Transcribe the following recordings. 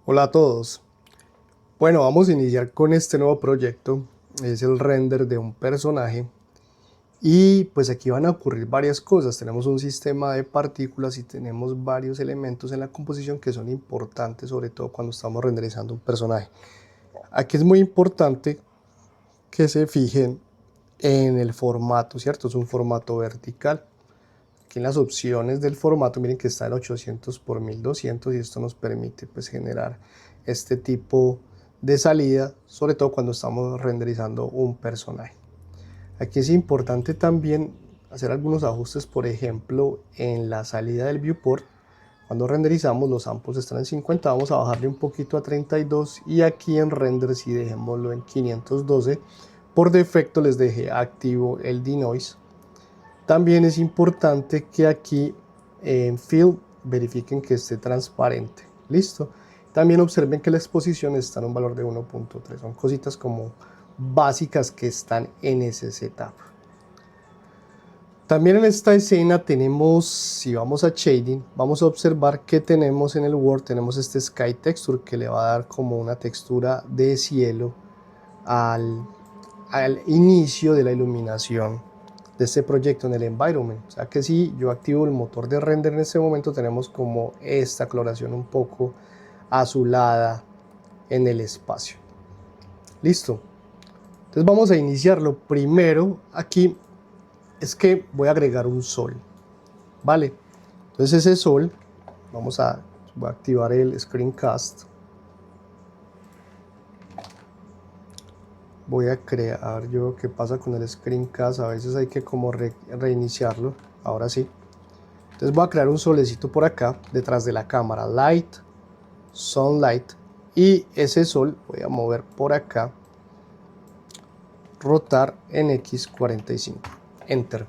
Hola a todos. Bueno, vamos a iniciar con este nuevo proyecto. Es el render de un personaje. Y pues aquí van a ocurrir varias cosas. Tenemos un sistema de partículas y tenemos varios elementos en la composición que son importantes, sobre todo cuando estamos renderizando un personaje. Aquí es muy importante que se fijen en el formato, ¿cierto? Es un formato vertical. Aquí en las opciones del formato, miren que está en 800 por 1200 y esto nos permite pues generar este tipo de salida, sobre todo cuando estamos renderizando un personaje. Aquí es importante también hacer algunos ajustes, por ejemplo, en la salida del viewport. Cuando renderizamos los samples están en 50, vamos a bajarle un poquito a 32 y aquí en render si dejémoslo en 512. Por defecto les dejé activo el denoise. También es importante que aquí en Fill verifiquen que esté transparente. Listo. También observen que la exposición está en un valor de 1.3. Son cositas como básicas que están en ese setup. También en esta escena tenemos, si vamos a Shading, vamos a observar que tenemos en el World, tenemos este Sky Texture que le va a dar como una textura de cielo al inicio de la iluminación de este proyecto en el environment. O sea que si yo activo el motor de render en este momento tenemos como esta coloración un poco azulada en el espacio. Listo. Entonces vamos a iniciarlo. Primero aquí es que voy a agregar un sol. Vale. Entonces ese sol voy a activar el screencast. Voy a crear, yo qué pasa con el screencast, a veces hay que como reiniciarlo. Ahora sí. Entonces voy a crear un solecito por acá detrás de la cámara, light, sunlight, y ese sol voy a mover por acá, rotar en X45, enter.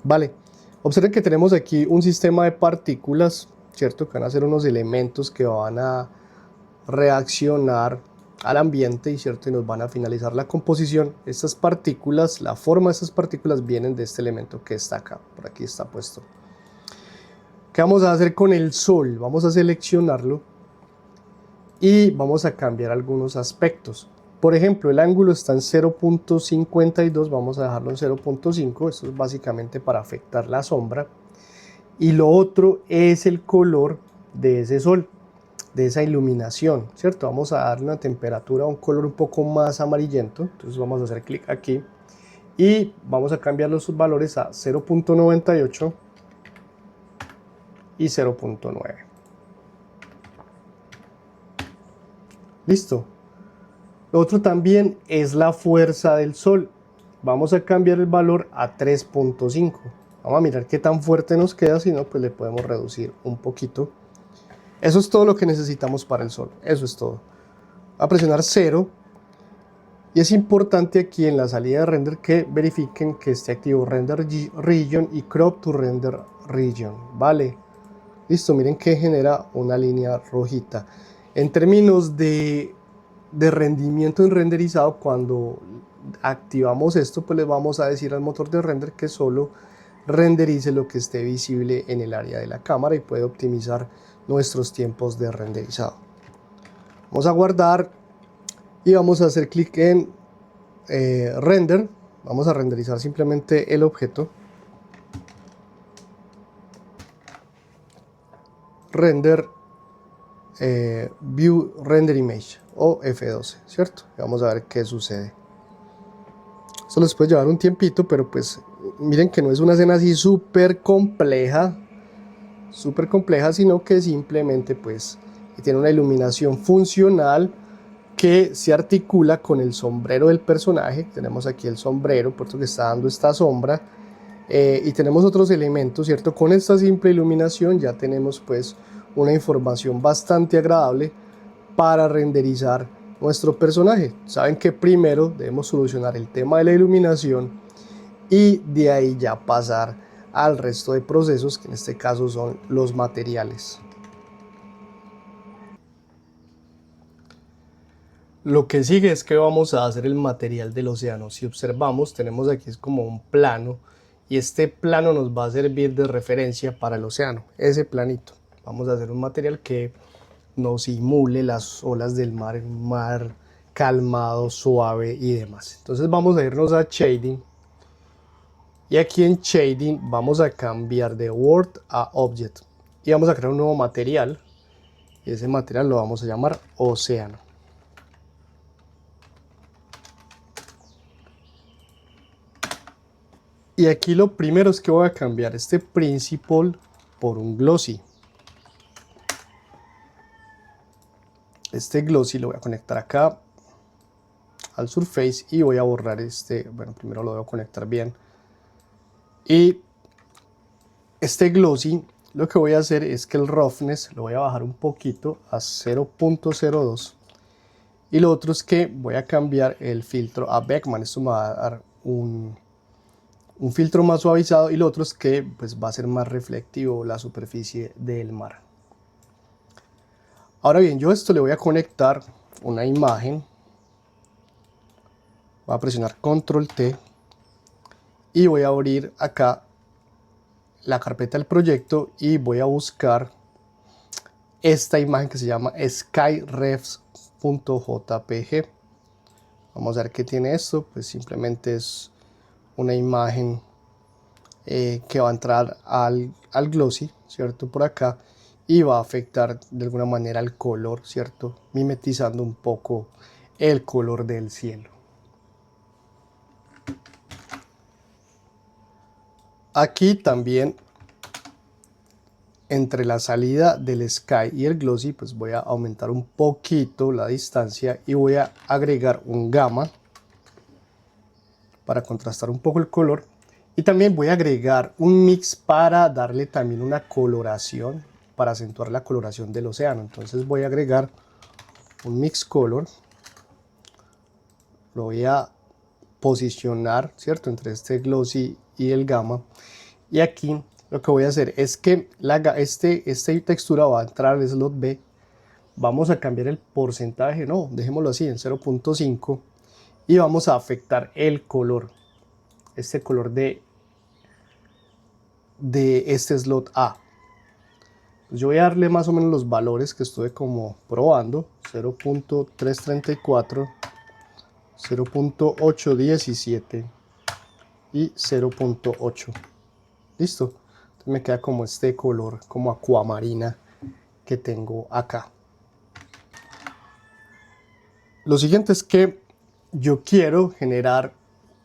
Vale, observen que tenemos aquí un sistema de partículas, cierto, que van a ser unos elementos que van a reaccionar al ambiente y cierto, y nos van a finalizar la composición. Estas partículas, la forma de estas partículas vienen de este elemento que está acá, por aquí está puesto. ¿Qué vamos a hacer con el sol? Vamos a seleccionarlo y vamos a cambiar algunos aspectos. Por ejemplo, el ángulo está en 0.52, vamos a dejarlo en 0.5, esto es básicamente para afectar la sombra. Y lo otro es el color de ese sol, de esa iluminación, ¿cierto? Vamos a darle una temperatura, un color un poco más amarillento, entonces vamos a hacer clic aquí y vamos a cambiar los valores a 0.98 y 0.9. Listo. Lo otro también es la fuerza del sol. Vamos a cambiar el valor a 3.5. Vamos a mirar qué tan fuerte nos queda, si no, pues le podemos reducir un poquito. Eso es todo lo que necesitamos para el sol. Eso es todo. Voy a presionar 0. Y es importante aquí en la salida de render que verifiquen que esté activo Render Region y Crop to Render Region. Vale. Listo, miren que genera una línea rojita. En términos de rendimiento en renderizado, cuando activamos esto, pues le vamos a decir al motor de render que solo renderice lo que esté visible en el área de la cámara y puede optimizar nuestros tiempos de renderizado. Vamos a guardar y vamos a hacer clic en render. Vamos a renderizar simplemente el objeto. Render View Render Image o F12, ¿cierto? Vamos a ver qué sucede. Esto les puede llevar un tiempito, pero pues miren que no es una escena así súper compleja, sino que simplemente pues tiene una iluminación funcional que se articula con el sombrero del personaje. Tenemos aquí el sombrero, puesto que está dando esta sombra, y tenemos otros elementos, ¿cierto? Con esta simple iluminación ya tenemos pues una información bastante agradable para renderizar nuestro personaje. Saben que primero debemos solucionar el tema de la iluminación y de ahí ya pasar al resto de procesos, que en este caso son los materiales. Lo que sigue es que vamos a hacer el material del océano. Si observamos, tenemos aquí es como un plano y este plano nos va a servir de referencia para el océano, ese planito. Vamos a hacer un material que nos simule las olas del mar, un mar calmado, suave y demás. Entonces vamos a irnos a Shading y aquí en Shading vamos a cambiar de World a Object y vamos a crear un nuevo material y ese material lo vamos a llamar Océano. Y aquí lo primero es que voy a cambiar este Principal por un Glossy. Este Glossy lo voy a conectar acá al Surface y voy a borrar este, bueno, primero lo voy a conectar bien. Y este Glossy, lo que voy a hacer es que el Roughness lo voy a bajar un poquito a 0.02. Y lo otro es que voy a cambiar el filtro a Beckman. Esto me va a dar un filtro más suavizado y lo otro es que pues, va a ser más reflectivo la superficie del mar. Ahora bien, yo a esto le voy a conectar una imagen. Voy a presionar Control T y voy a abrir acá la carpeta del proyecto y voy a buscar esta imagen que se llama skyrefs.jpg. Vamos a ver qué tiene esto. Pues simplemente es una imagen que va a entrar al Glossy, ¿cierto? Por acá, y va a afectar de alguna manera el color, ¿cierto? Mimetizando un poco el color del cielo. Aquí también, entre la salida del Sky y el Glossy, pues voy a aumentar un poquito la distancia y voy a agregar un gamma para contrastar un poco el color. Y también voy a agregar un mix para darle también una coloración, para acentuar la coloración del océano. Entonces voy a agregar un mix color, lo voy a posicionar, ¿cierto?, entre este Glossy y el gamma. Y aquí lo que voy a hacer es que esta textura va a entrar al slot B. Vamos a cambiar el porcentaje, no, dejémoslo así en 0.5 y vamos a afectar el color, este color de este slot A. Pues yo voy a darle más o menos los valores que estuve como probando: 0.334, 0.817 y 0.8. Listo. Entonces me queda como este color como acuamarina que tengo acá. Lo siguiente es que yo quiero generar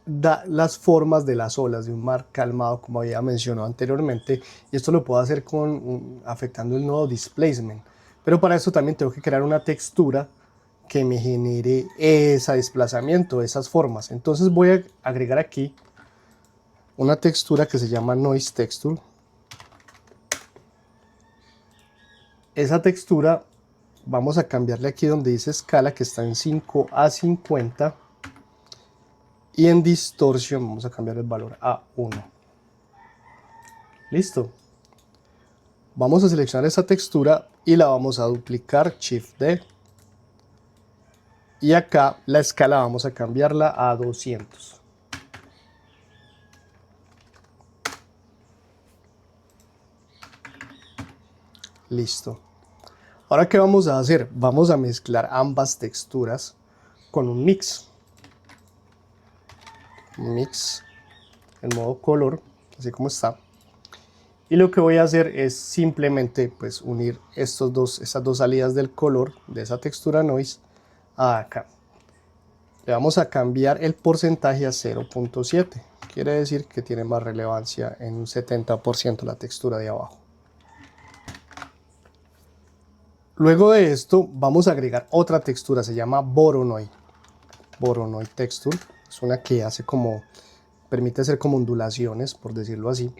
las formas de las olas de un mar calmado, como había mencionado anteriormente, y esto lo puedo hacer afectando el nodo displacement, pero para eso también tengo que crear una textura que me genere ese desplazamiento, esas formas. Entonces voy a agregar aquí una textura que se llama Noise Texture. Esa textura vamos a cambiarle aquí donde dice escala, que está en 5 a 50, y en distorsión vamos a cambiar el valor a 1. Listo. Vamos a seleccionar esa textura y la vamos a duplicar, Shift D, y acá la escala vamos a cambiarla a 200. Listo. Ahora, ¿qué vamos a hacer? Vamos a mezclar ambas texturas con un mix. Mix en modo color, así como está. Y lo que voy a hacer es simplemente pues unir estas dos salidas del color de esa textura noise a acá. Le vamos a cambiar el porcentaje a 0.7. Quiere decir que tiene más relevancia en un 70% la textura de abajo. Luego de esto vamos a agregar otra textura, se llama Voronoi. Voronoi Texture, es una que hace permite hacer como ondulaciones, por decirlo así.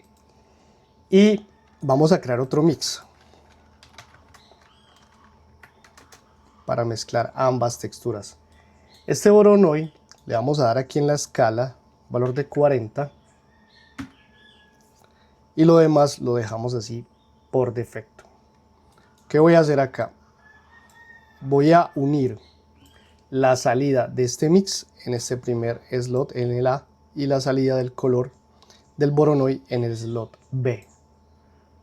Y vamos a crear otro mix para mezclar ambas texturas. Este Voronoi le vamos a dar aquí en la escala valor de 40 y lo demás lo dejamos así por defecto. ¿Qué voy a hacer acá? Voy a unir la salida de este mix en este primer slot en el A y la salida del color del Voronoi en el slot B.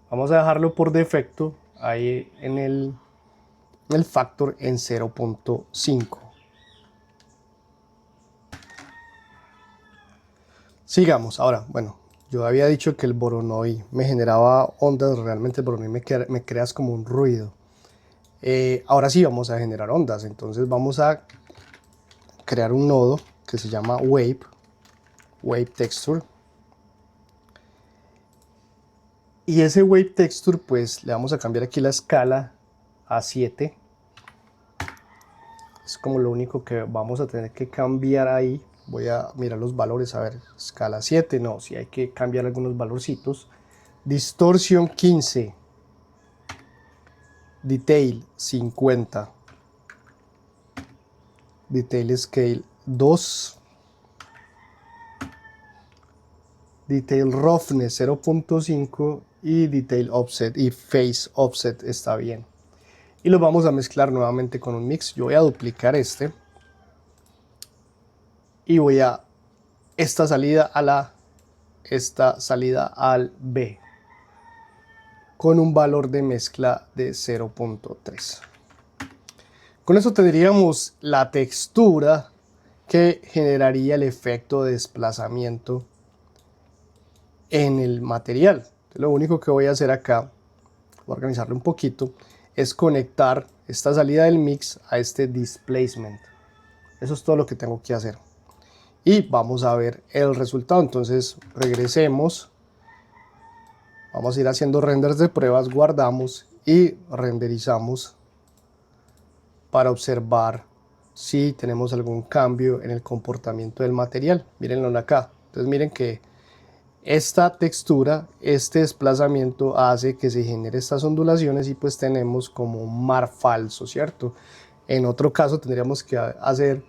Vamos a dejarlo por defecto ahí en el factor en 0.5. Sigamos. Ahora, bueno, yo había dicho que el Voronoi me generaba ondas, realmente el Voronoi me crea como un ruido. Ahora sí vamos a generar ondas, entonces vamos a crear un nodo que se llama Wave Texture. Y ese Wave Texture, pues le vamos a cambiar aquí la escala a 7. Es como lo único que vamos a tener que cambiar ahí. Voy a mirar los valores, a ver, escala 7, no, si hay que cambiar algunos valorcitos. Distorsión 15. Detail 50. Detail Scale 2. Detail Roughness 0.5 y Detail Offset y Phase Offset está bien. Y los vamos a mezclar nuevamente con un mix. Yo voy a duplicar este y voy a esta salida al B con un valor de mezcla de 0.3. Con eso tendríamos la textura que generaría el efecto de desplazamiento en el material. Lo único que voy a hacer acá, voy a organizarlo un poquito, es conectar esta salida del mix a este displacement. Eso es todo lo que tengo que hacer. Y vamos a ver el resultado. Entonces regresemos. Vamos a ir haciendo renders de pruebas, guardamos y renderizamos para observar si tenemos algún cambio en el comportamiento del material. Mírenlo acá. Entonces miren que esta textura, este desplazamiento hace que se genere estas ondulaciones y pues tenemos como un mar falso, ¿cierto? En otro caso tendríamos que hacer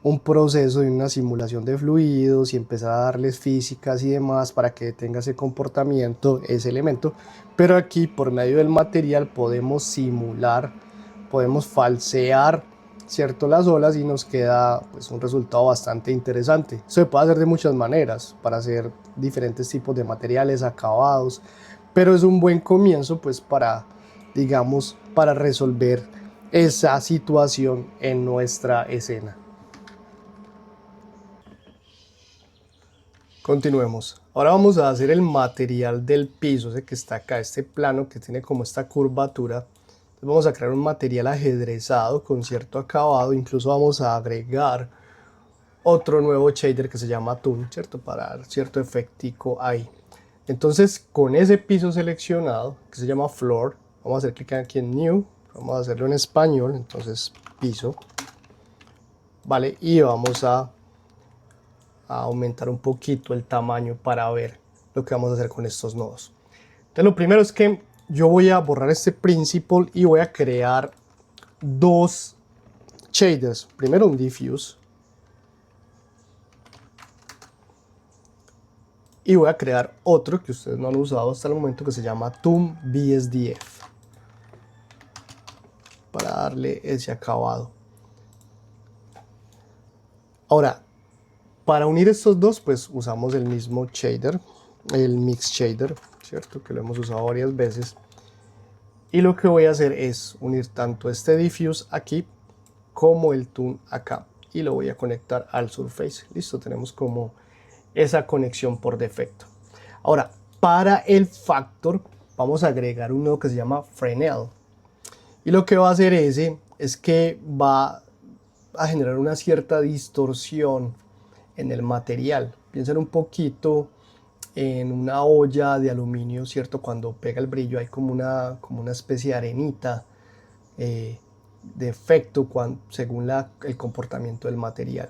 un proceso de una simulación de fluidos y empezar a darles físicas y demás para que tenga ese comportamiento, ese elemento, pero aquí por medio del material podemos simular, podemos falsear, ¿cierto?, las olas y nos queda pues un resultado bastante interesante. Se puede hacer de muchas maneras para hacer diferentes tipos de materiales, acabados, pero es un buen comienzo pues para, digamos, para resolver esa situación en nuestra escena. Continuemos. Ahora vamos a hacer el material del piso, ese que está acá, este plano que tiene como esta curvatura. Entonces vamos a crear un material ajedrezado con cierto acabado, incluso vamos a agregar otro nuevo shader que se llama Toon, ¿cierto? Para dar cierto efectico ahí. Entonces con ese piso seleccionado, que se llama Floor, vamos a hacer clic aquí en New, vamos a hacerlo en español, entonces piso, ¿vale? Y vamos a aumentar un poquito el tamaño para ver lo que vamos a hacer con estos nodos. Entonces lo primero es que yo voy a borrar este principal y voy a crear dos shaders. Primero un diffuse y voy a crear otro que ustedes no han usado hasta el momento que se llama Toon BSDF para darle ese acabado. Ahora, para unir estos dos, pues usamos el mismo shader, el mix shader, ¿cierto? Que lo hemos usado varias veces. Y lo que voy a hacer es unir tanto este diffuse aquí como el toon acá. Y lo voy a conectar al surface. Listo, tenemos como esa conexión por defecto. Ahora, para el factor vamos a agregar uno que se llama Fresnel. Y lo que va a hacer ese es que va a generar una cierta distorsión en el material. Piensen un poquito en una olla de aluminio, ¿cierto? Cuando pega el brillo hay como una especie de arenita de efecto según el comportamiento del material.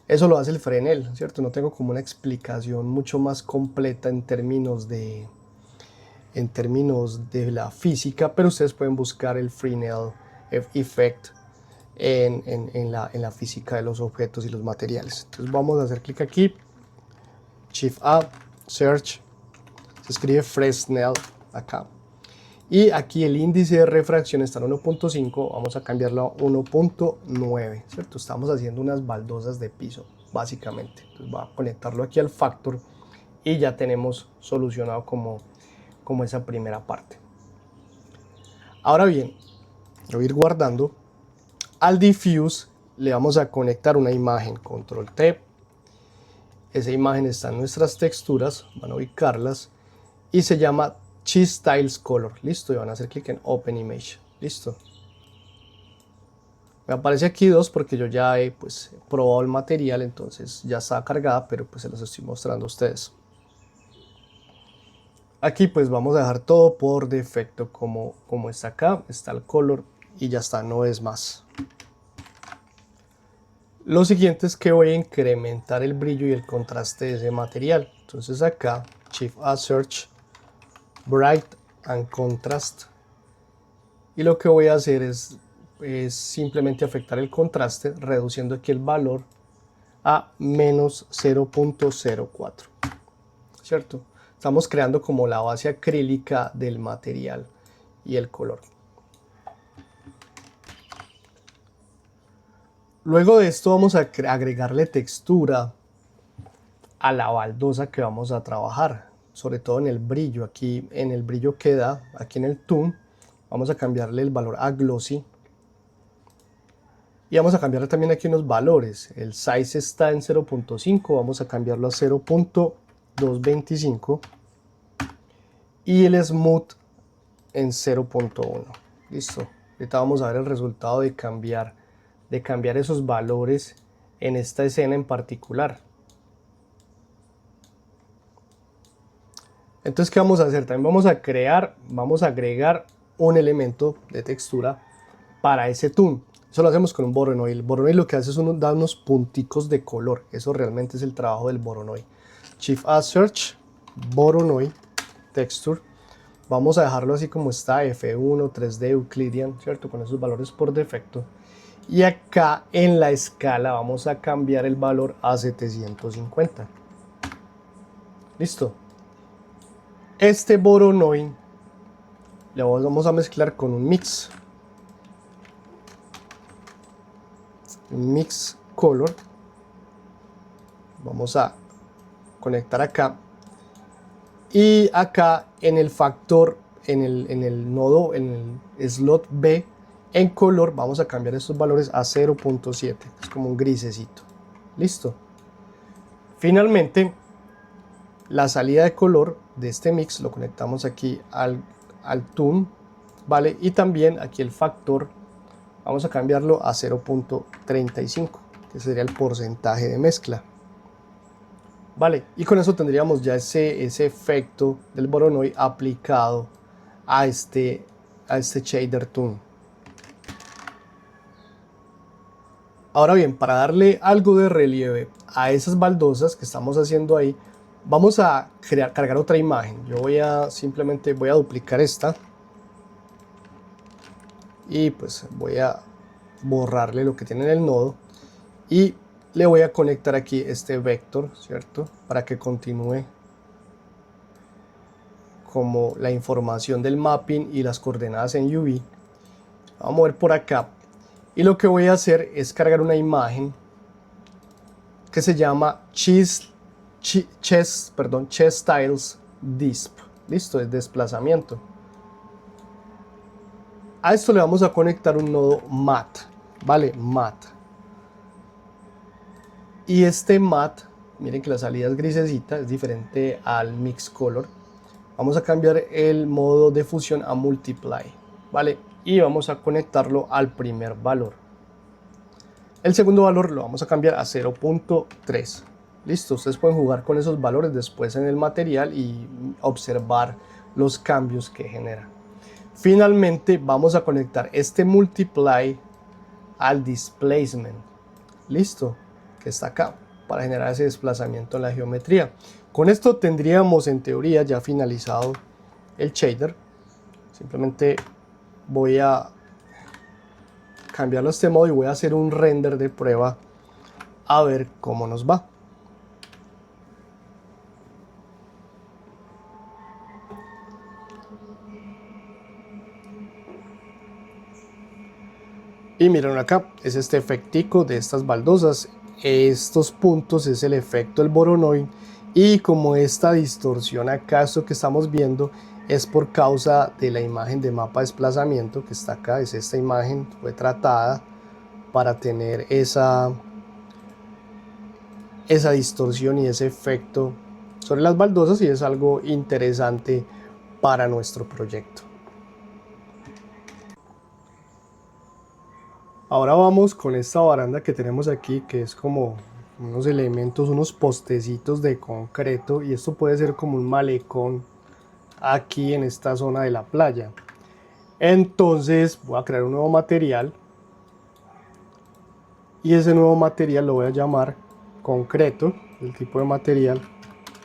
Eso lo hace el Fresnel, ¿cierto? No tengo como una explicación mucho más completa en términos de la física, pero ustedes pueden buscar el Fresnel Effect en la física de los objetos y los materiales. Entonces vamos a hacer clic aquí, Shift A, Search, se escribe Fresnel acá. Y aquí el índice de refracción está en 1.5, vamos a cambiarlo a 1.9, ¿cierto? Estamos haciendo unas baldosas de piso, básicamente. Entonces voy a conectarlo aquí al factor y ya tenemos solucionado como esa primera parte. Ahora bien, Lo voy a ir guardando. Al diffuse le vamos a conectar una imagen, control T. Esa imagen está en nuestras texturas, van a ubicarlas y se llama Cheese Styles Color. Listo, y van a hacer clic en Open Image. Listo. Me aparece aquí 2 porque yo ya he probado el material, entonces ya está cargada, pero pues se los estoy mostrando a ustedes. Aquí pues vamos a dejar todo por defecto como está acá, está el color y ya está, no es más. Lo siguiente es que voy a incrementar el brillo y el contraste de ese material. Entonces acá, Shift A Search, Bright and Contrast. Y lo que voy a hacer es simplemente afectar el contraste, reduciendo aquí el valor a menos 0.04. ¿Cierto? Estamos creando como la base acrílica del material y el color. Luego de esto vamos a agregarle textura a la baldosa que vamos a trabajar, sobre todo en el brillo. Aquí en el brillo que da, aquí en el Toon, vamos a cambiarle el valor a Glossy. Y vamos a cambiarle también aquí unos valores. El size está en 0.5, vamos a cambiarlo a 0.225. Y el smooth en 0.1. Listo. Ahorita vamos a ver el resultado de cambiar esos valores en esta escena en particular. Entonces, ¿qué vamos a hacer? También vamos a agregar un elemento de textura para ese toon. Eso lo hacemos con un Voronoi. El Voronoi lo que hace es da unos punticos de color. Eso realmente es el trabajo del Voronoi. Shift A Search, Voronoi, Texture. Vamos a dejarlo así como está, F1, 3D, Euclidean, ¿cierto? Con esos valores por defecto. Y acá en la escala vamos a cambiar el valor a 750. Listo. Este Voronoi le vamos a mezclar con un mix. Un mix color. Vamos a conectar acá. Y acá en el factor, en el nodo, en el slot B, en color, vamos a cambiar estos valores a 0.7. Es como un grisecito. Listo. Finalmente, la salida de color de este mix lo conectamos aquí al Toon, ¿vale? Y también aquí el factor, vamos a cambiarlo a 0.35, que sería el porcentaje de mezcla. Vale, y con eso tendríamos ya ese efecto del Voronoi aplicado a este shader toon. Ahora bien, para darle algo de relieve a esas baldosas que estamos haciendo ahí, vamos a cargar otra imagen. Yo simplemente voy a duplicar esta y pues voy a borrarle lo que tiene en el nodo y le voy a conectar aquí este vector, ¿cierto? Para que continúe como la información del mapping y las coordenadas en UV. Vamos a mover por acá y lo que voy a hacer es cargar una imagen que se llama Chess Styles Disp. Listo, es desplazamiento. A esto le vamos a conectar un nodo Matte, ¿vale? Matte. Y este Matte, miren que la salida es grisecita, es diferente al Mix Color. Vamos a cambiar el modo de fusión a Multiply, ¿vale? Y vamos a conectarlo al primer valor. El segundo valor lo vamos a cambiar a 0.3. Listo, ustedes pueden jugar con esos valores después en el material y observar los cambios que genera. Finalmente vamos a conectar este Multiply al Displacement. Listo, que está acá, para generar ese desplazamiento en la geometría. Con esto tendríamos en teoría ya finalizado el shader. Simplemente voy a cambiarlo a este modo y voy a hacer un render de prueba a ver cómo nos va. Y miren acá, es este efectico de estas baldosas. Estos puntos es el efecto del Voronoi. Y como esta distorsión acá, esto que estamos viendo, es por causa de la imagen de mapa de desplazamiento que está acá. Es esta imagen, fue tratada para tener esa distorsión y ese efecto sobre las baldosas, y es algo interesante para nuestro proyecto. Ahora vamos con esta baranda que tenemos aquí, que es como unos elementos, unos postecitos de concreto, y esto puede ser como un malecón aquí en esta zona de la playa. Entonces voy a crear un nuevo material, y ese nuevo material lo voy a llamar concreto. El tipo de material,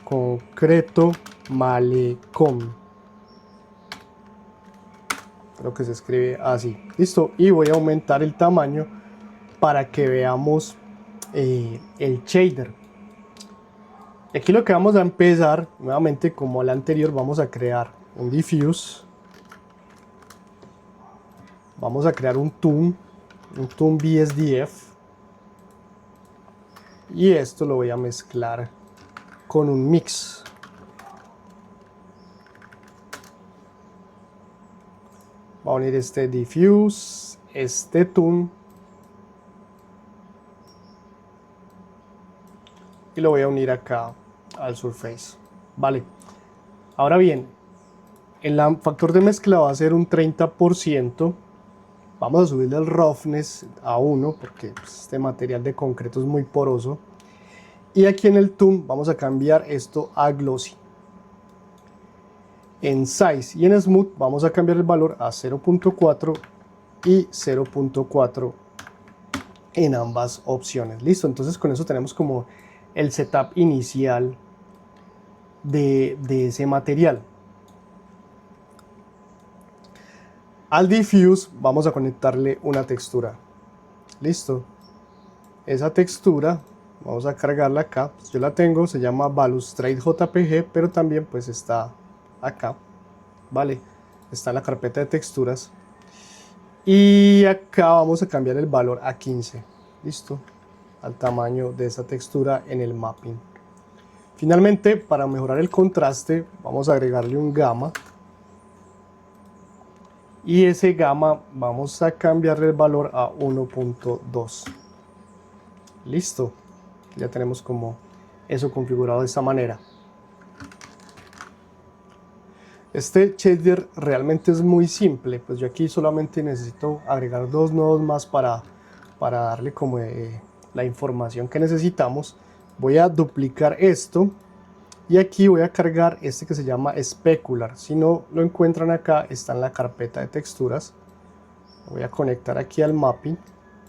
concreto malecón, creo que se escribe así. Listo, y voy a aumentar el tamaño para que veamos el shader. Aquí lo que vamos a empezar, nuevamente como el anterior, vamos a crear un diffuse, vamos a crear un toon BSDF, y esto lo voy a mezclar con un mix. Va a unir este diffuse, este toon, y lo voy a unir acá al surface. Vale, ahora bien, el factor de mezcla va a ser un 30%. Vamos a subirle el roughness a 1 porque este material de concreto es muy poroso. Y aquí en el toon vamos a cambiar esto a glossy. En size y en smooth vamos a cambiar el valor a 0.4 y 0.4 en ambas opciones. Listo, entonces con eso tenemos como el setup inicial de ese material. Al diffuse vamos a conectarle una textura. Listo, esa textura vamos a cargarla acá. Yo la tengo, se llama Balustrade JPG, pero también pues está acá, vale, está en la carpeta de texturas, y acá vamos a cambiar el valor a 15. Listo, al tamaño de esa textura en el mapping. Finalmente, para mejorar el contraste, vamos a agregarle un gamma, y ese gamma vamos a cambiarle el valor a 1.2. Listo, ya tenemos como eso configurado de esta manera. Este shader realmente es muy simple, pues yo aquí solamente necesito agregar dos nodos más para darle como la información que necesitamos. Voy a duplicar esto, y aquí voy a cargar este que se llama Specular. Si no lo encuentran acá, está en la carpeta de texturas. Voy a conectar aquí al mapping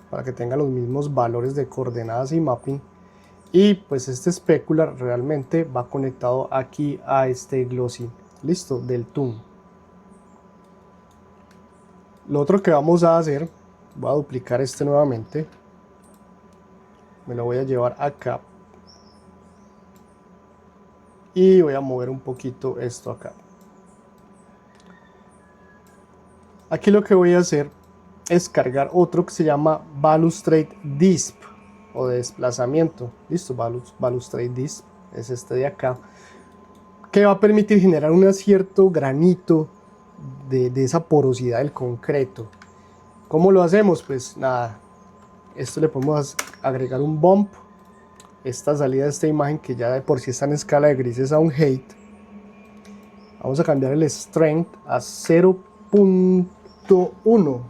para que tenga los mismos valores de coordenadas y mapping. Y pues este Specular realmente va conectado aquí a este glossy, listo, del toon. Lo otro que vamos a hacer, voy a duplicar este nuevamente, me lo voy a llevar acá y voy a mover un poquito esto acá. Aquí lo que voy a hacer es cargar otro que se llama Balustrade Disp o de desplazamiento. Listo, Balustrade Disp es este de acá, que va a permitir generar un cierto granito de esa porosidad del concreto. ¿Cómo lo hacemos? Pues nada, esto le podemos agregar un bump, esta salida de esta imagen que ya de por sí está en escala de grises a un height. Vamos a cambiar el strength a 0.1.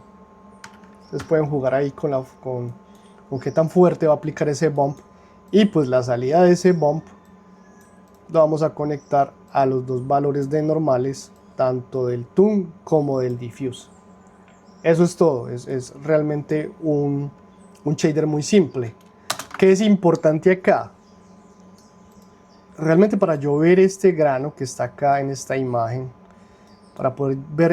Ustedes pueden jugar ahí con qué tan fuerte va a aplicar ese bump, y pues la salida de ese bump lo vamos a conectar a los dos valores de normales, tanto del toon como del diffuse. Eso es todo, es realmente un shader muy simple. ¿Qué es importante acá? Realmente para yo ver este grano que está acá en esta imagen, para poder ver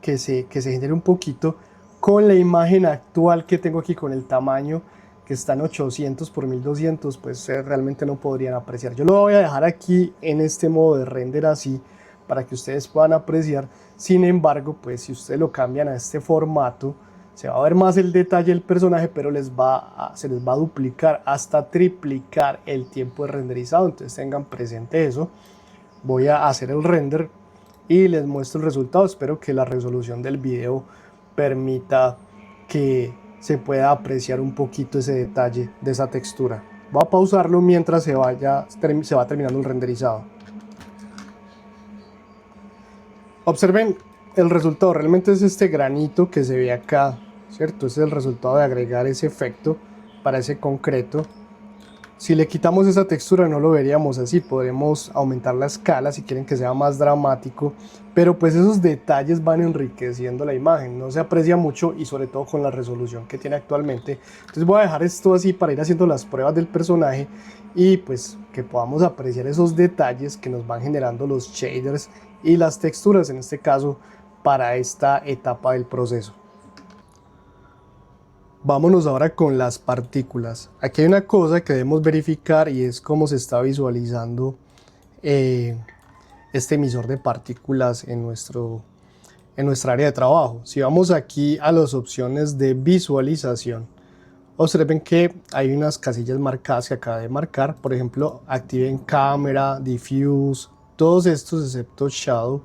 que se genere un poquito con la imagen actual que tengo aquí, con el tamaño que está en 800 por 1200, pues realmente no podrían apreciar. Yo lo voy a dejar aquí en este modo de render así para que ustedes puedan apreciar. Sin embargo, pues si ustedes lo cambian a este formato, se va a ver más el detalle del personaje, pero se les va a duplicar hasta triplicar el tiempo de renderizado. Entonces tengan presente eso. Voy a hacer el render y les muestro el resultado. Espero que la resolución del video permita que se pueda apreciar un poquito ese detalle de esa textura. Voy a pausarlo mientras se va terminando el renderizado. Observen el resultado, realmente es este granito que se ve acá, ¿cierto? Ese es el resultado de agregar ese efecto para ese concreto. Si le quitamos esa textura no lo veríamos así, podremos aumentar la escala si quieren que sea más dramático, pero pues esos detalles van enriqueciendo la imagen, no se aprecia mucho y sobre todo con la resolución que tiene actualmente. Entonces voy a dejar esto así para ir haciendo las pruebas del personaje y pues que podamos apreciar esos detalles que nos van generando los shaders y las texturas en este caso para esta etapa del proceso. Vámonos ahora con las partículas. Aquí hay una cosa que debemos verificar y es cómo se está visualizando este emisor de partículas en nuestra área de trabajo. Si vamos aquí a las opciones de visualización, observen que hay unas casillas marcadas que acaba de marcar. Por ejemplo, activen cámara, diffuse, todos estos excepto shadow.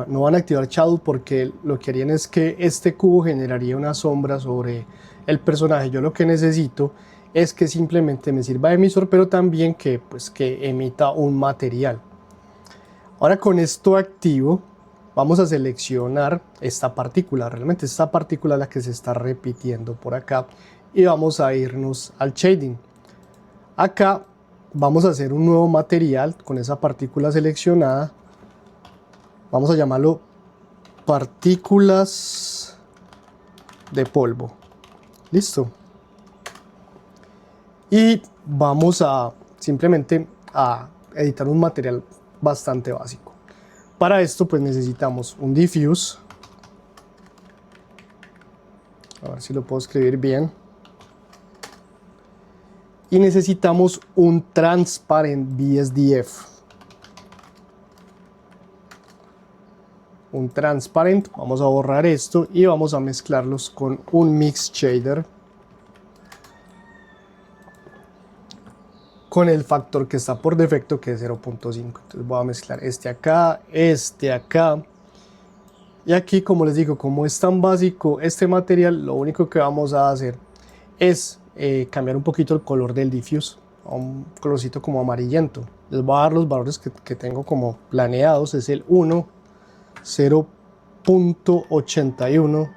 No van a activar shadow porque lo que harían es que este cubo generaría una sombra sobre el personaje. Yo lo que necesito es que simplemente me sirva de emisor, pero también que emita un material. Ahora con esto activo vamos a seleccionar esta partícula. Realmente esta partícula es la que se está repitiendo por acá y vamos a irnos al shading. Acá vamos a hacer un nuevo material con esa partícula seleccionada. Vamos a llamarlo partículas de polvo. Listo. Y vamos a simplemente a editar un material bastante básico. Para esto pues necesitamos un diffuse. A ver si lo puedo escribir bien. Y necesitamos un transparent BSDF. Un transparent, vamos a borrar esto y vamos a mezclarlos con un mix shader con el factor que está por defecto, que es 0.5. entonces voy a mezclar este acá y aquí, como les digo, como es tan básico este material, lo único que vamos a hacer es cambiar un poquito el color del diffuse a un colorcito como amarillento. Les voy a dar los valores que tengo como planeados, es el 1, 0.81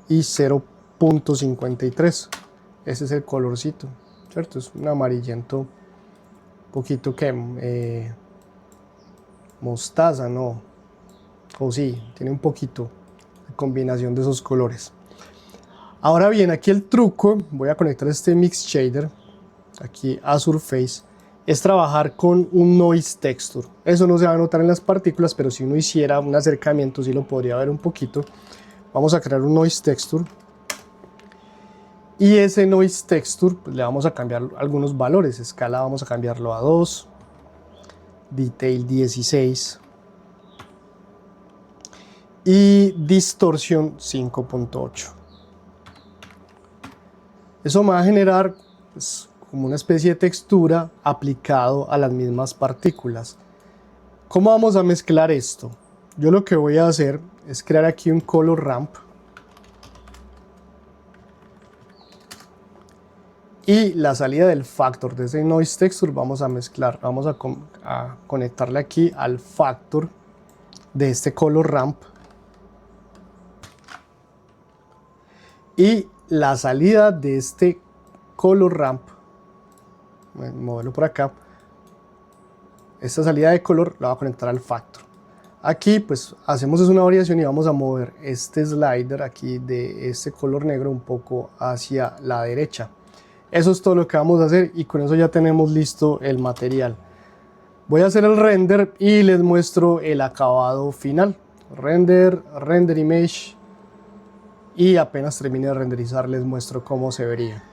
y 0.53. ese es el colorcito, ¿cierto? Es un amarillento un poquito que mostaza, ¿no? O sí, tiene un poquito de combinación de esos colores. Ahora bien, aquí el truco, voy a conectar este mix shader aquí a Surface, es trabajar con un noise texture. Eso no se va a notar en las partículas, pero si uno hiciera un acercamiento sí lo podría ver un poquito. Vamos a crear un noise texture y ese noise texture pues, le vamos a cambiar algunos valores. Escala vamos a cambiarlo a 2, detail 16 y distorsión 5.8. Eso me va a generar pues, como una especie de textura aplicado a las mismas partículas. ¿Cómo vamos a mezclar esto? Yo lo que voy a hacer es crear aquí un color ramp y la salida del factor de ese noise texture vamos a mezclar, vamos a conectarle aquí al factor de este color ramp y la salida de este color ramp, moverlo por acá, esta salida de color la voy a conectar al factor. Aquí pues hacemos una variación y vamos a mover este slider aquí de este color negro un poco hacia la derecha. Eso es todo lo que vamos a hacer y con eso ya tenemos listo el material. Voy a hacer el render y les muestro el acabado final. Render image y apenas termine de renderizar les muestro cómo se vería.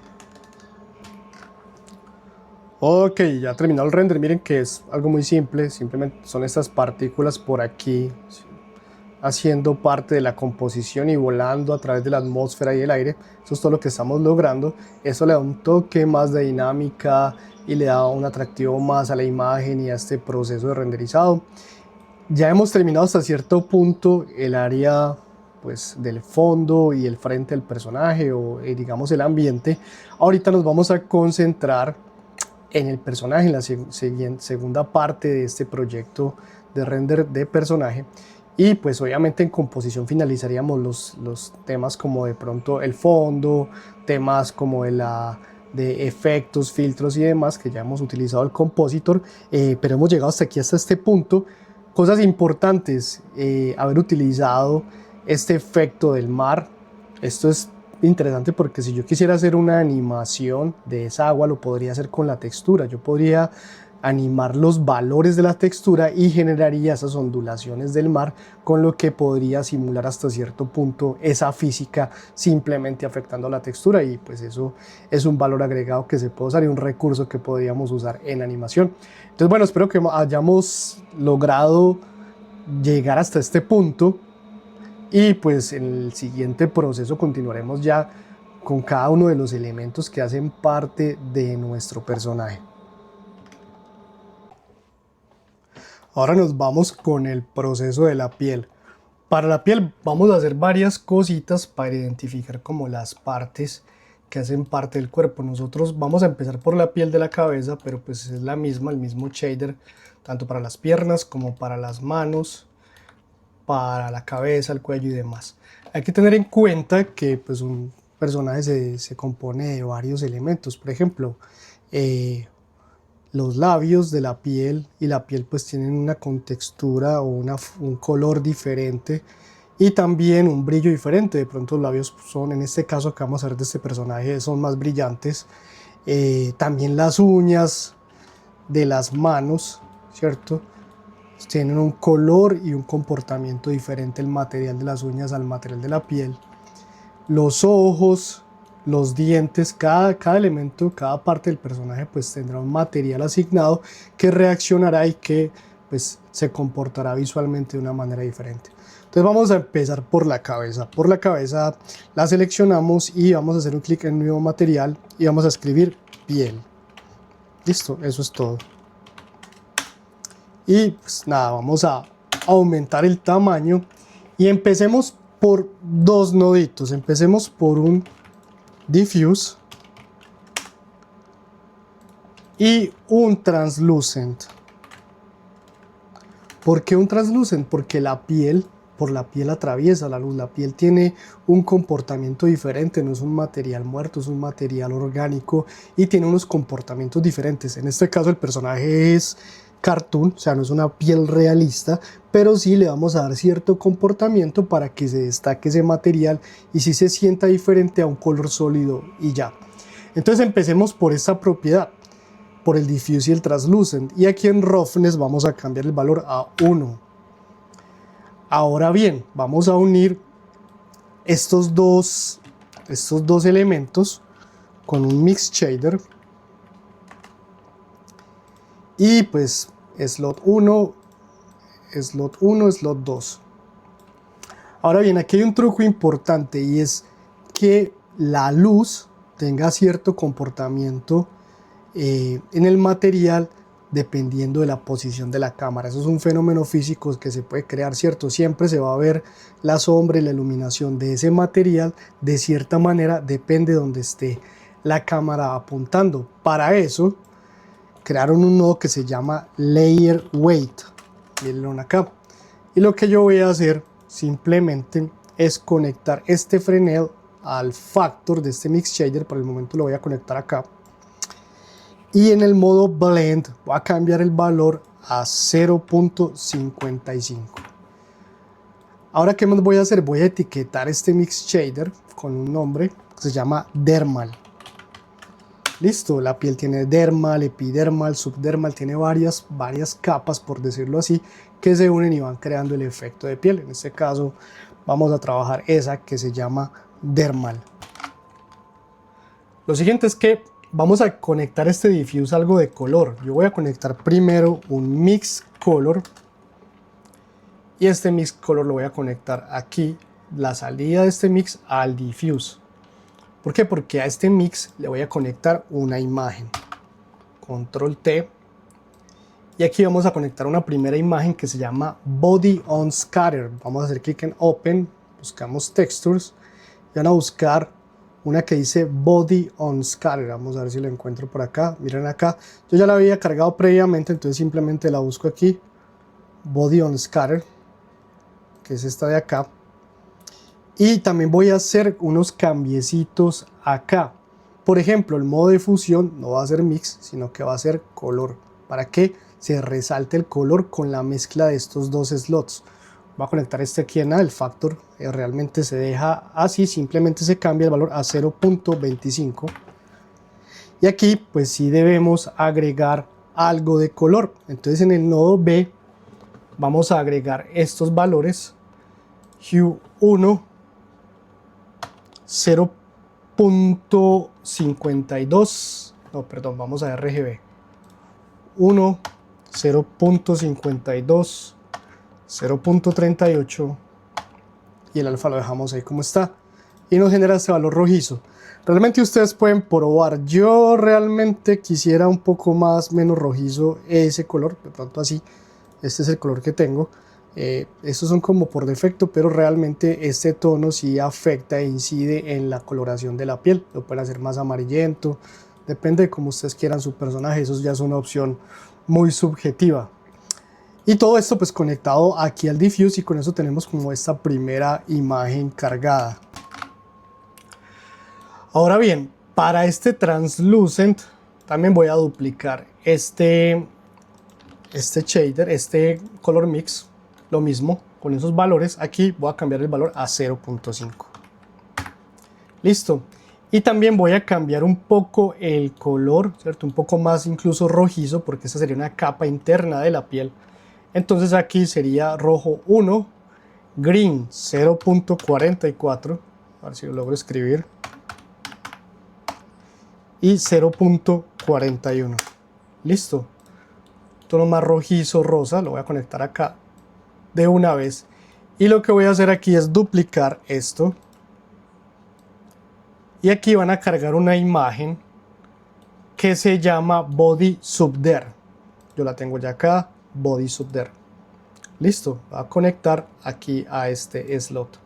Ok, ya terminó el render. Miren que es algo muy simple, simplemente son estas partículas por aquí haciendo parte de la composición y volando a través de la atmósfera y el aire. Eso es todo lo que estamos logrando. Eso le da un toque más de dinámica y le da un atractivo más a la imagen y a este proceso de renderizado. Ya hemos terminado hasta cierto punto el área pues del fondo y el frente del personaje o digamos el ambiente. Ahorita nos vamos a concentrar en el personaje, en la segunda parte de este proyecto de render de personaje. Y pues obviamente en composición finalizaríamos los temas como de pronto el fondo, temas como de efectos, filtros y demás que ya hemos utilizado el compositor, pero hemos llegado hasta aquí, hasta este punto. Cosas importantes, haber utilizado este efecto del mar. Esto es interesante porque si yo quisiera hacer una animación de esa agua, lo podría hacer con la textura. Yo podría animar los valores de la textura y generaría esas ondulaciones del mar, con lo que podría simular hasta cierto punto esa física simplemente afectando la textura, y pues eso es un valor agregado que se puede usar y un recurso que podríamos usar en animación. Entonces bueno, espero que hayamos logrado llegar hasta este punto y pues en el siguiente proceso continuaremos ya con cada uno de los elementos que hacen parte de nuestro personaje. Ahora nos vamos con el proceso de la piel. Para la piel vamos a hacer varias cositas para identificar como las partes que hacen parte del cuerpo. Nosotros vamos a empezar por la piel de la cabeza, pero pues es la misma, el mismo shader, tanto para las piernas como para las manos, para la cabeza, el cuello y demás. Hay que tener en cuenta que pues un personaje se compone de varios elementos. Por ejemplo, los labios de la piel y la piel pues tienen una contextura o un color diferente y también un brillo diferente. De pronto los labios son, en este caso que vamos a ver de este personaje, son más brillantes. También las uñas de las manos, ¿cierto? Tienen un color y un comportamiento diferente, el material de las uñas al material de la piel. Los ojos, los dientes, cada elemento, cada parte del personaje pues tendrá un material asignado que reaccionará y que pues se comportará visualmente de una manera diferente. Entonces vamos a empezar por la cabeza. Por la cabeza la seleccionamos y vamos a hacer un clic en nuevo material y vamos a escribir piel. Listo, eso es todo. Y pues nada, vamos a aumentar el tamaño y empecemos por dos noditos. Empecemos por un diffuse y un translucent. ¿Por qué un translucent? Porque por la piel atraviesa la luz. La piel tiene un comportamiento diferente, no es un material muerto, es un material orgánico y tiene unos comportamientos diferentes. En este caso el personaje es cartoon, o sea, no es una piel realista, pero sí le vamos a dar cierto comportamiento para que se destaque ese material y sí se sienta diferente a un color sólido y ya. Entonces empecemos por esta propiedad, por el diffuse y el translucent, y aquí en roughness vamos a cambiar el valor a 1. Ahora bien, vamos a unir estos dos elementos con un mix shader y pues slot 1, slot 1, slot 2. Ahora bien, aquí hay un truco importante y es que la luz tenga cierto comportamiento en el material dependiendo de la posición de la cámara. Eso es un fenómeno físico que se puede crear, ¿cierto? Siempre se va a ver la sombra y la iluminación de ese material de cierta manera, depende de donde esté la cámara apuntando. Para eso crearon un nodo que se llama Layer Weight. Mírenlo acá. Y lo que yo voy a hacer simplemente es conectar este Fresnel al factor de este mix shader. Por el momento lo voy a conectar acá. Y en el modo Blend voy a cambiar el valor a 0.55. Ahora, ¿qué más voy a hacer? Voy a etiquetar este mix shader con un nombre que se llama Dermal. Listo, la piel tiene dermal, epidermal, subdermal, tiene varias capas, por decirlo así, que se unen y van creando el efecto de piel. En este caso vamos a trabajar esa que se llama dermal. Lo siguiente es que vamos a conectar este diffuse a algo de color. Yo voy a conectar primero un mix color y este mix color lo voy a conectar aquí, la salida de este mix al diffuse. ¿Por qué? Porque a este mix le voy a conectar una imagen. Control T. Y aquí vamos a conectar una primera imagen que se llama Body on Scatter. Vamos a hacer clic en Open, buscamos Textures y van a buscar una que dice Body on Scatter. Vamos a ver si la encuentro por acá. Miren acá, yo ya la había cargado previamente, entonces simplemente la busco aquí. Body on Scatter, que es esta de acá. Y también voy a hacer unos cambiecitos acá. Por ejemplo, el modo de fusión no va a ser mix, sino que va a ser color, para que se resalte el color con la mezcla de estos dos slots. Voy a conectar este aquí en A, el factor realmente se deja así, simplemente se cambia el valor a 0.25. Y aquí pues sí debemos agregar algo de color. Entonces en el nodo B vamos a agregar estos valores. Hue 1, 0.52, no, perdón, vamos a RGB. 1, 0.52, 0.38 y el alfa lo dejamos ahí como está y nos genera este valor rojizo. Realmente ustedes pueden probar, yo realmente quisiera un poco menos rojizo ese color, de pronto así, este es el color que tengo. Estos son como por defecto, pero realmente este tono sí afecta e incide en la coloración de la piel. Lo pueden hacer más amarillento, depende de cómo ustedes quieran su personaje, eso ya es una opción muy subjetiva. Y todo esto pues conectado aquí al diffuse y con eso tenemos como esta primera imagen cargada. Ahora bien, para este translucent también voy a duplicar este shader, este color mix. Lo mismo con esos valores, aquí voy a cambiar el valor a 0.5. Listo. Y también voy a cambiar un poco el color, ¿cierto? Un poco más incluso rojizo, porque esta sería una capa interna de la piel. Entonces aquí sería rojo 1, green 0.44, a ver si lo logro escribir, y 0.41. Listo. Tono más rojizo rosa, lo voy a conectar acá de una vez y lo que voy a hacer aquí es duplicar esto y aquí van a cargar una imagen que se llama Body Subder. Yo la tengo ya acá, Body Subder. Listo, va a conectar aquí a este slot.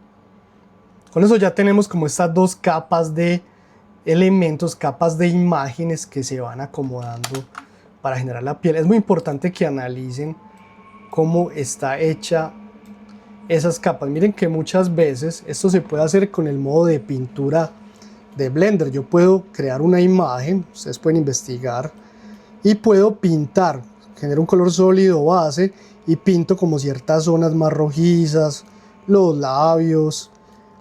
Con eso ya tenemos como estas dos capas de elementos, capas de imágenes que se van acomodando para generar la piel. Es muy importante que analicen cómo está hecha esas capas. Miren que muchas veces esto se puede hacer con el modo de pintura de Blender. Yo puedo crear una imagen, ustedes pueden investigar, y puedo pintar, genero un color sólido base y pinto como ciertas zonas más rojizas, los labios,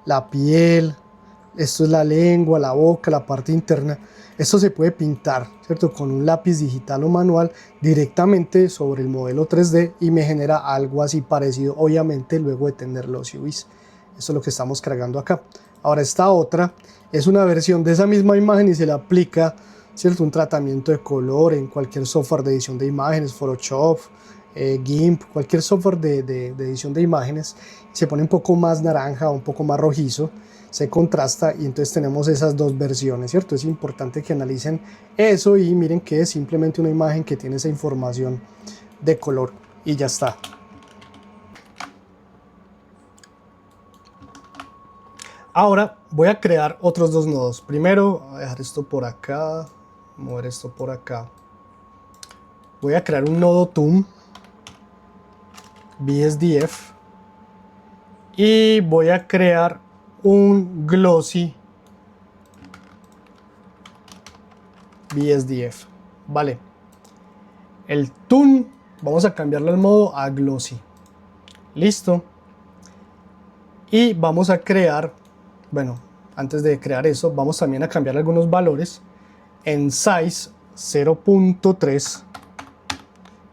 la piel, esto es la lengua, la boca, la parte interna. Esto se puede pintar, ¿cierto? Con un lápiz digital o manual directamente sobre el modelo 3D y me genera algo así parecido, obviamente luego de tener los UVs. Esto es lo que estamos cargando acá. Ahora esta otra es una versión de esa misma imagen y se le aplica, ¿cierto? Un tratamiento de color en cualquier software de edición de imágenes, Photoshop, GIMP, cualquier software de edición de imágenes. Se pone un poco más naranja, un poco más rojizo, se contrasta y entonces tenemos esas dos versiones, ¿cierto? Es importante que analicen eso y miren que es simplemente una imagen que tiene esa información de color y ya está. Ahora voy a crear otros dos nodos. Primero voy a dejar esto por acá, mover esto por acá. Voy a crear un nodo Toon, BSDF, y voy a crear un glossy BSDF. Vale, el Toon vamos a cambiarlo al modo a glossy. Listo. Y vamos a crear, bueno, antes de crear eso, vamos también a cambiar algunos valores en size 0.3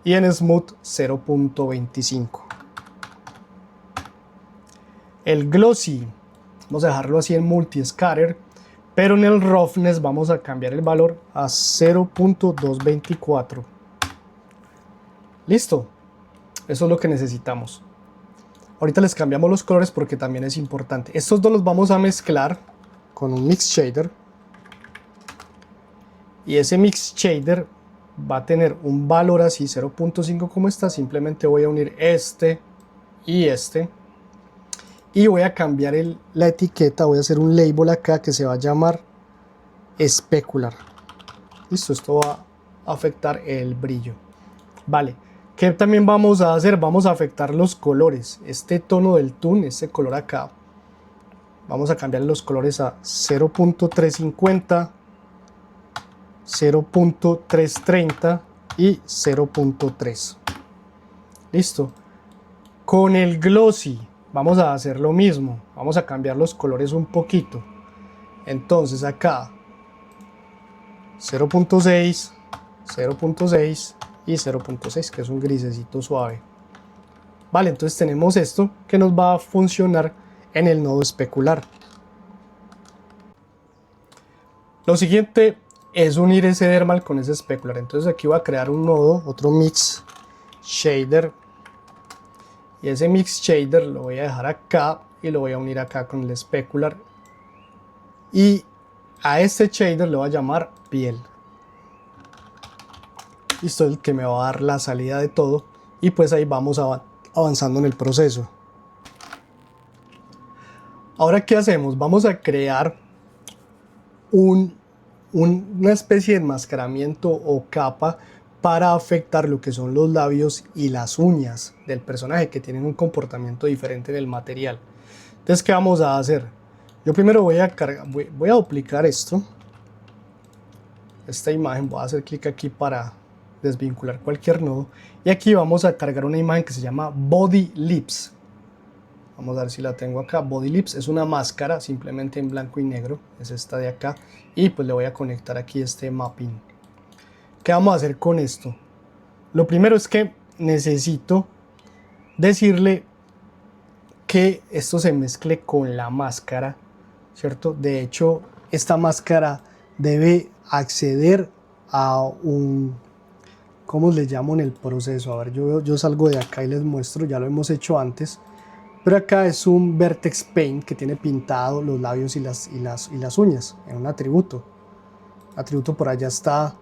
y en smooth 0.25. El glossy vamos a dejarlo así en multi-scatter, pero en el roughness vamos a cambiar el valor a 0.224. Listo, eso es lo que necesitamos. Ahorita les cambiamos los colores porque también es importante. Estos dos los vamos a mezclar con un mix shader. Y ese mix shader va a tener un valor así 0.5 como está. Simplemente voy a unir este y este. Y voy a cambiar la etiqueta. Voy a hacer un label acá que se va a llamar Specular. Listo, esto va a afectar el brillo. Vale. ¿Qué también vamos a hacer? Vamos a afectar los colores. Este tono del toon, este color acá, vamos a cambiar los colores a 0.350, 0.330 y 0.3. Listo. Con el glossy vamos a hacer lo mismo. Vamos a cambiar los colores un poquito. Entonces acá 0.6, 0.6 y 0.6, que es un grisecito suave. Vale, entonces tenemos esto que nos va a funcionar en el nodo especular. Lo siguiente es unir ese dermal con ese especular. Entonces aquí voy a crear un nodo, otro mix shader, y ese mix shader lo voy a dejar acá y lo voy a unir acá con el especular, y a este shader le voy a llamar piel. Esto es el que me va a dar la salida de todo, y pues ahí vamos avanzando en el proceso. Ahora, ¿qué hacemos? Vamos a crear una especie de enmascaramiento o capa para afectar lo que son los labios y las uñas del personaje, que tienen un comportamiento diferente en el material. Entonces, ¿qué vamos a hacer? Yo primero voy a duplicar esta imagen. Voy a hacer clic aquí para desvincular cualquier nodo, y aquí vamos a cargar una imagen que se llama Body Lips. Vamos a ver si la tengo acá. Body Lips es una máscara simplemente en blanco y negro, es esta de acá, y pues le voy a conectar aquí este mapping. ¿Qué vamos a hacer con esto? Lo primero es que necesito decirle que esto se mezcle con la máscara, ¿cierto? De hecho, esta máscara debe acceder a un, ¿cómo le llamo en el proceso? A ver, yo salgo de acá y les muestro, ya lo hemos hecho antes, pero acá es un Vertex Paint que tiene pintado los labios y las uñas en un atributo. Atributo por allá está.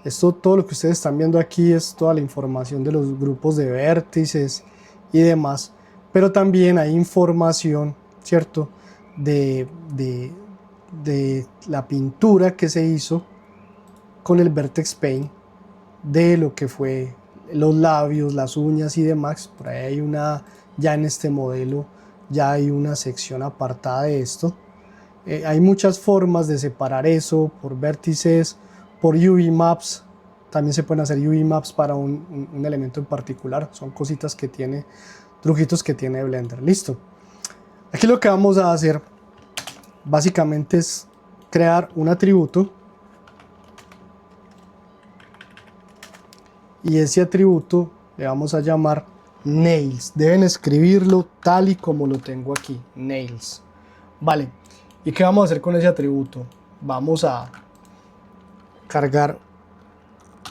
Esto, todo lo que ustedes están viendo aquí es toda la información de los grupos de vértices y demás, pero también hay información, ¿cierto? De la pintura que se hizo con el Vertex Paint, de lo que fue los labios, las uñas y demás. Por ahí hay ya en este modelo ya hay una sección apartada de esto. Hay muchas formas de separar eso, por vértices, por UV maps. También se pueden hacer UV maps para un elemento en particular. Son cositas que tiene, truquitos que tiene Blender. Listo. Aquí lo que vamos a hacer básicamente es crear un atributo, y ese atributo le vamos a llamar Nails. Deben escribirlo tal y como lo tengo aquí, Nails. Vale, ¿y qué vamos a hacer con ese atributo? Vamos a cargar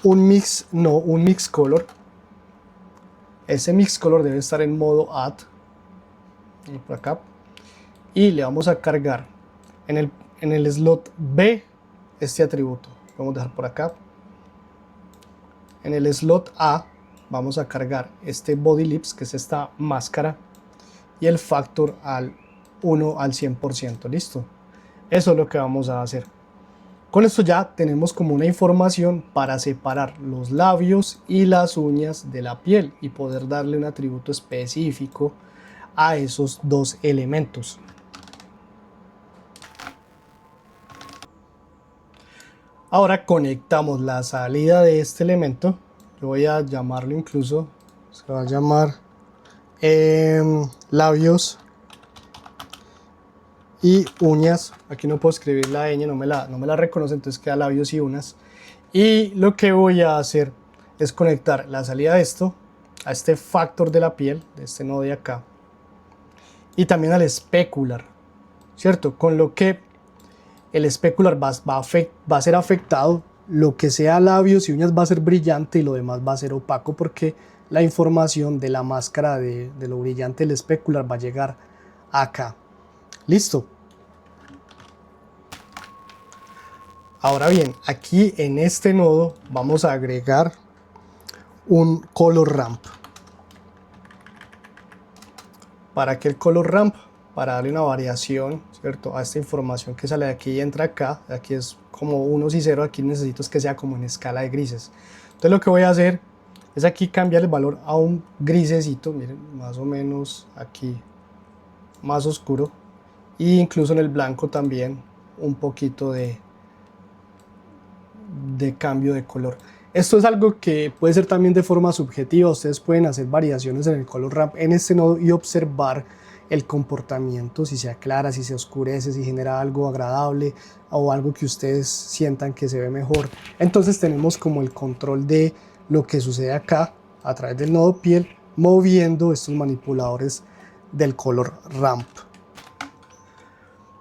un mix color. Ese mix color debe estar en modo add, y por acá, y le vamos a cargar en el slot B este atributo. Vamos a dejar por acá. En el slot A vamos a cargar este Body Lips, que es esta máscara, y el factor al 1 al 100%. Listo. Eso es lo que vamos a hacer. Con esto ya tenemos como una información para separar los labios y las uñas de la piel y poder darle un atributo específico a esos dos elementos. Ahora conectamos la salida de este elemento. Yo voy a llamarlo, incluso se va a llamar labios y uñas. Aquí no puedo escribir la ñ, no me la reconoce, entonces queda labios y uñas. Y lo que voy a hacer es conectar la salida de esto a este factor de la piel, de este nodo de acá, y también al specular, ¿cierto? Con lo que el specular va a ser afectado. Lo que sea labios y uñas va a ser brillante y lo demás va a ser opaco, porque la información de la máscara de lo brillante del especular va a llegar acá. Listo. Ahora bien, aquí en este nodo vamos a agregar un color ramp. ¿Para qué el color ramp? Para darle una variación, ¿cierto?, a esta información que sale de aquí y entra acá. Aquí es como unos y ceros, aquí necesito que sea como en escala de grises. Entonces lo que voy a hacer es aquí cambiar el valor a un grisecito, miren, más o menos aquí más oscuro, e incluso en el blanco también un poquito de cambio de color. Esto es algo que puede ser también de forma subjetiva. Ustedes pueden hacer variaciones en el color ramp en este nodo y observar el comportamiento, si se aclara, si se oscurece, si genera algo agradable o algo que ustedes sientan que se ve mejor. Entonces tenemos como el control de lo que sucede acá a través del nodo piel, moviendo estos manipuladores del color ramp.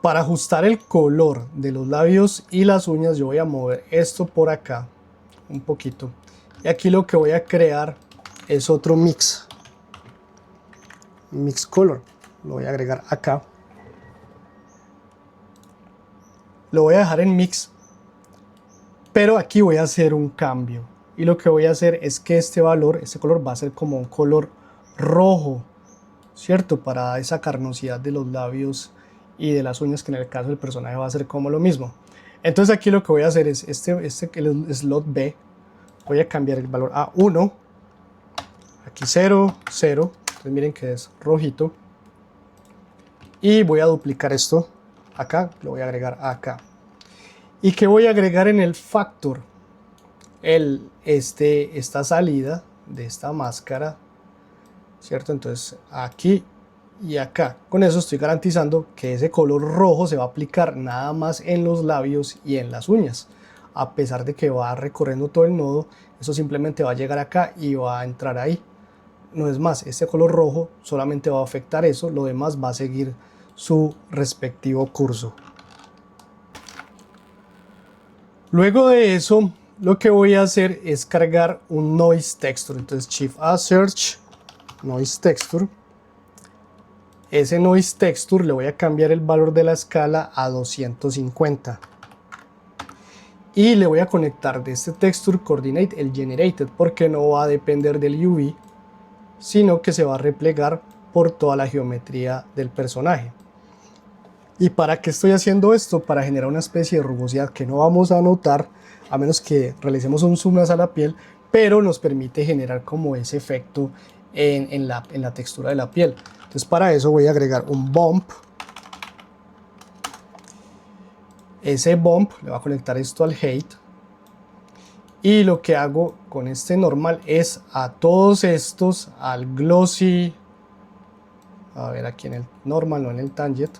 Para ajustar el color de los labios y las uñas, yo voy a mover esto por acá un poquito, y aquí lo que voy a crear es otro mix color. Lo voy a agregar acá, lo voy a dejar en mix, pero aquí voy a hacer un cambio, y lo que voy a hacer es que este color va a ser como un color rojo, ¿cierto?, para esa carnosidad de los labios y de las uñas, que en el caso del personaje va a ser como lo mismo. Entonces aquí lo que voy a hacer es el slot B, voy a cambiar el valor a 1, aquí 0, 0, entonces miren que es rojito, y voy a duplicar esto acá, lo voy a agregar acá. ¿Y qué voy a agregar en el factor? Esta salida de esta máscara, ¿cierto? Entonces aquí y acá, con eso estoy garantizando que ese color rojo se va a aplicar nada más en los labios y en las uñas. A pesar de que va recorriendo todo el nodo, eso simplemente va a llegar acá y va a entrar ahí. No es más, este color rojo solamente va a afectar eso, lo demás va a seguir su respectivo curso. Luego de eso, lo que voy a hacer es cargar un noise texture. Entonces Shift A, Search, noise texture. Ese noise texture le voy a cambiar el valor de la escala a 250. Y le voy a conectar de este texture coordinate el generated, porque no va a depender del UV, sino que se va a replegar por toda la geometría del personaje. ¿Y para qué estoy haciendo esto? Para generar una especie de rugosidad que no vamos a notar a menos que realicemos un zoom a la piel, pero nos permite generar como ese efecto en la textura de la piel. Entonces para eso voy a agregar un bump. Ese bump le va a conectar esto al height, y lo que hago con este normal es a todos estos, al glossy, a ver aquí en el normal, no en el tangent,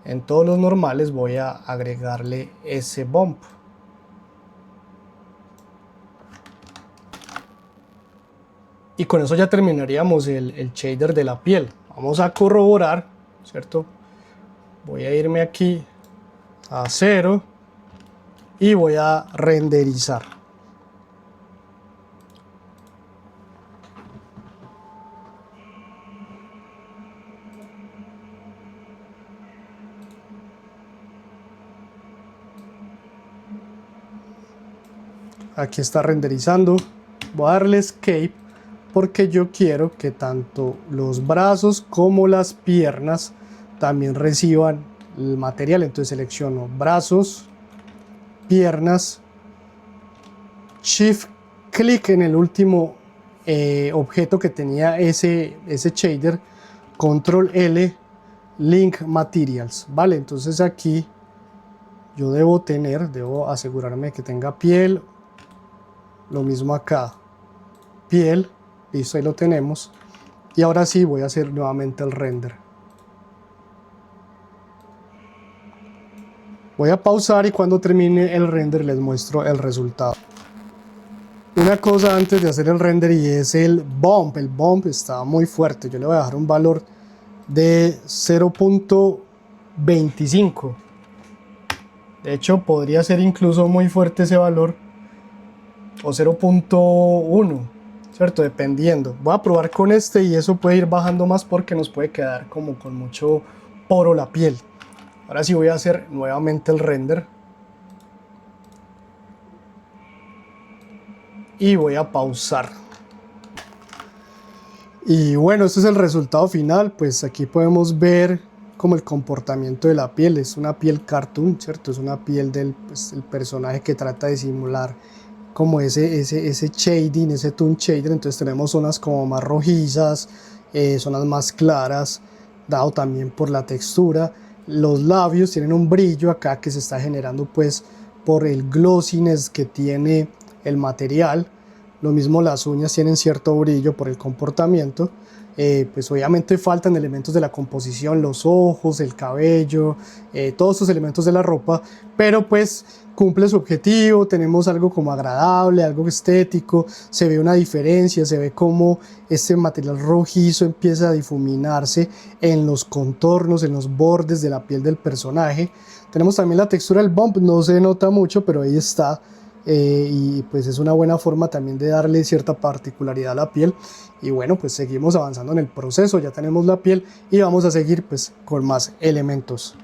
en todos los normales voy a agregarle ese bump. Y con eso ya terminaríamos el shader de la piel. Vamos a corroborar, ¿cierto? Voy a irme aquí a 0 y voy a renderizar. Aquí está renderizando. Voy a darle escape porque yo quiero que tanto los brazos como las piernas también reciban el material. Entonces selecciono brazos, piernas, shift clic en el último objeto que tenía ese shader, control L, link materials, vale. Entonces aquí yo debo asegurarme que tenga piel, lo mismo acá, piel, listo, ahí lo tenemos. Y ahora sí voy a hacer nuevamente el render. Voy a pausar y cuando termine el render les muestro el resultado. Una cosa antes de hacer el render, y es el bump. El bump está muy fuerte. Yo le voy a dejar un valor de 0.25. De hecho podría ser incluso muy fuerte ese valor, o 0.1. ¿cierto? Dependiendo. Voy a probar con este y eso puede ir bajando más porque nos puede quedar como con mucho poro la piel. Ahora sí voy a hacer nuevamente el render. Y voy a pausar. Y bueno, este es el resultado final. Pues aquí podemos ver como el comportamiento de la piel. Es una piel cartoon, ¿cierto? Es una piel del pues, el personaje que trata de simular como ese shading, ese toon shader. Entonces tenemos zonas como más rojizas, zonas más claras, dado también por la textura. Los labios tienen un brillo acá que se está generando pues por el glossiness que tiene el material. Lo mismo las uñas tienen cierto brillo por el comportamiento. Pues obviamente faltan elementos de la composición, los ojos, el cabello, todos estos elementos de la ropa, pero pues cumple su objetivo. Tenemos algo como agradable, algo estético, se ve una diferencia, se ve como este material rojizo empieza a difuminarse en los contornos, en los bordes de la piel del personaje. Tenemos también la textura del bump, no se nota mucho, pero ahí está. Y pues es una buena forma también de darle cierta particularidad a la piel. Y bueno, pues seguimos avanzando en el proceso, ya tenemos la piel y vamos a seguir pues con más elementos.